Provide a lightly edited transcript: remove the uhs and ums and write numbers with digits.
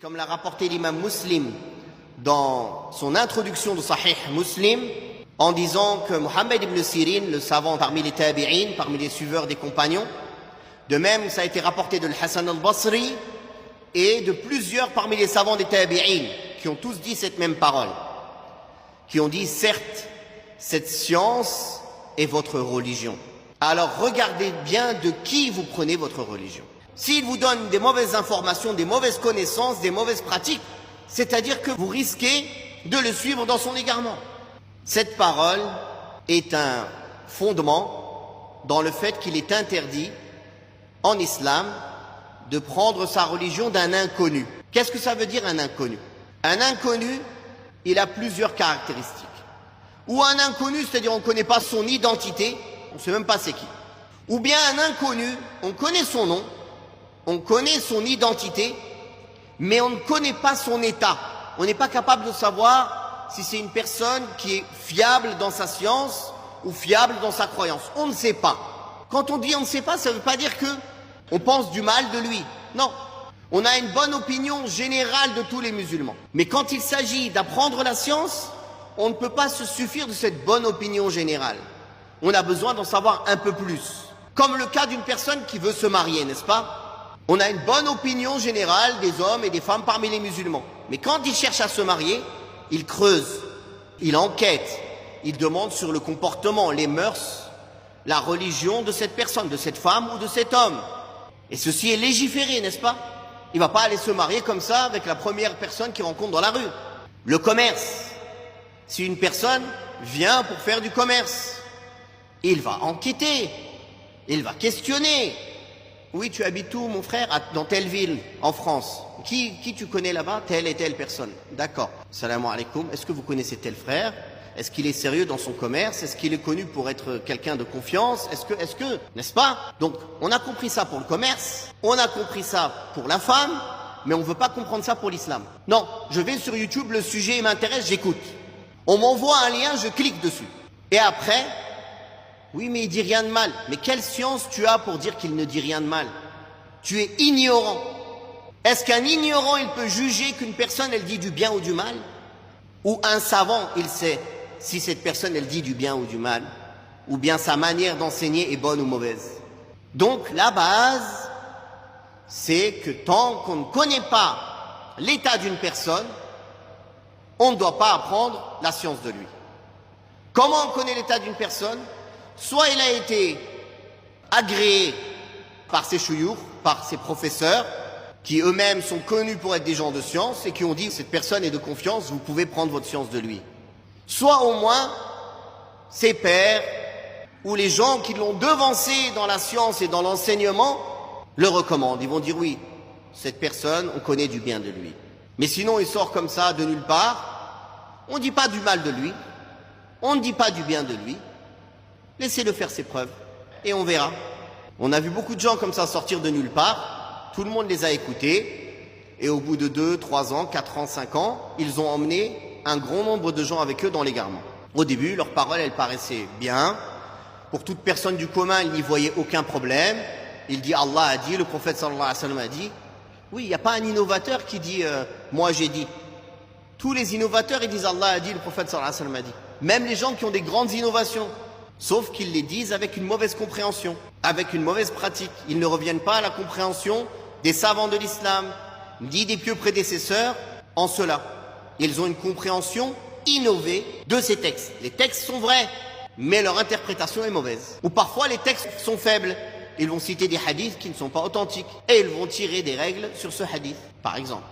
Comme l'a rapporté l'imam Muslim dans son introduction de Sahih Muslim, en disant que Mohammed ibn Sirin, le savant parmi les tabi'in, parmi les suiveurs des compagnons, de même ça a été rapporté de Hassan al-Basri et de plusieurs parmi les savants des tabi'in, qui ont tous dit cette même parole, qui ont dit certes, cette science est votre religion. Alors regardez bien de qui vous prenez votre religion. S'il vous donne des mauvaises informations, des mauvaises connaissances, des mauvaises pratiques, c'est-à-dire que vous risquez de le suivre dans son égarement. Cette parole est un fondement dans le fait qu'il est interdit en islam de prendre sa religion d'un inconnu. Qu'est-ce que ça veut dire un inconnu? Un inconnu, il a plusieurs caractéristiques. Ou un inconnu, c'est-à-dire on ne connaît pas son identité, on ne sait même pas c'est qui. Ou bien un inconnu, on connaît son nom, on connaît son identité, mais on ne connaît pas son état. On n'est pas capable de savoir si c'est une personne qui est fiable dans sa science ou fiable dans sa croyance. On ne sait pas. Quand on dit on ne sait pas, ça ne veut pas dire que on pense du mal de lui. Non. On a une bonne opinion générale de tous les musulmans. Mais quand il s'agit d'apprendre la science, on ne peut pas se suffire de cette bonne opinion générale. On a besoin d'en savoir un peu plus. Comme le cas d'une personne qui veut se marier, n'est-ce pas? On a une bonne opinion générale des hommes et des femmes parmi les musulmans. Mais quand il cherche à se marier, il creuse, il enquête, il demande sur le comportement, les mœurs, la religion de cette personne, de cette femme ou de cet homme. Et ceci est légiféré, n'est-ce pas? Il ne va pas aller se marier comme ça avec la première personne qu'il rencontre dans la rue. Le commerce. Si une personne vient pour faire du commerce, il va enquêter, il va questionner. Oui, tu habites où, mon frère? Dans telle ville, en France. Qui tu connais là-bas? Telle et telle personne. D'accord. Salam alaikum. Est-ce que vous connaissez tel frère? Est-ce qu'il est sérieux dans son commerce? Est-ce qu'il est connu pour être quelqu'un de confiance? N'est-ce pas? Donc, on a compris ça pour le commerce, on a compris ça pour la femme, mais on ne veut pas comprendre ça pour l'islam. Non, je vais sur YouTube, le sujet m'intéresse, j'écoute. On m'envoie un lien, je clique dessus. Et après, oui, mais il dit rien de mal. Mais quelle science tu as pour dire qu'il ne dit rien de mal? Tu es ignorant. Est-ce qu'un ignorant, il peut juger qu'une personne, elle dit du bien ou du mal? Ou un savant, il sait si cette personne, elle dit du bien ou du mal? Ou bien sa manière d'enseigner est bonne ou mauvaise? Donc, la base, c'est que tant qu'on ne connaît pas l'état d'une personne, on ne doit pas apprendre la science de lui. Comment on connaît l'état d'une personne? Soit il a été agréé par ses chouyours, par ses professeurs, qui eux-mêmes sont connus pour être des gens de science et qui ont dit cette personne est de confiance, vous pouvez prendre votre science de lui. Soit au moins ses pairs ou les gens qui l'ont devancé dans la science et dans l'enseignement le recommandent. Ils vont dire oui, cette personne, on connaît du bien de lui. Mais sinon il sort comme ça de nulle part, on ne dit pas du mal de lui, on ne dit pas du bien de lui. Laissez-le faire ses preuves et on verra. On a vu beaucoup de gens comme ça sortir de nulle part, tout le monde les a écoutés et au bout de 2, 3 ans, 4 ans, 5 ans, ils ont emmené un grand nombre de gens avec eux dans l'égarement. Au début, leurs paroles, elles paraissaient bien. Pour toute personne du commun, ils n'y voyaient aucun problème. Il dit Allah a dit, le prophète sallallahu alayhi wa sallam a dit. Oui, il n'y a pas un innovateur qui dit moi j'ai dit. Tous les innovateurs, ils disent Allah a dit, le prophète sallallahu alayhi wa sallam a dit. Même les gens qui ont des grandes innovations. Sauf qu'ils les disent avec une mauvaise compréhension, avec une mauvaise pratique. Ils ne reviennent pas à la compréhension des savants de l'islam, ni des pieux prédécesseurs en cela. Ils ont une compréhension innovée de ces textes. Les textes sont vrais, mais leur interprétation est mauvaise. Ou parfois les textes sont faibles. Ils vont citer des hadiths qui ne sont pas authentiques. Et ils vont tirer des règles sur ce hadith, par exemple.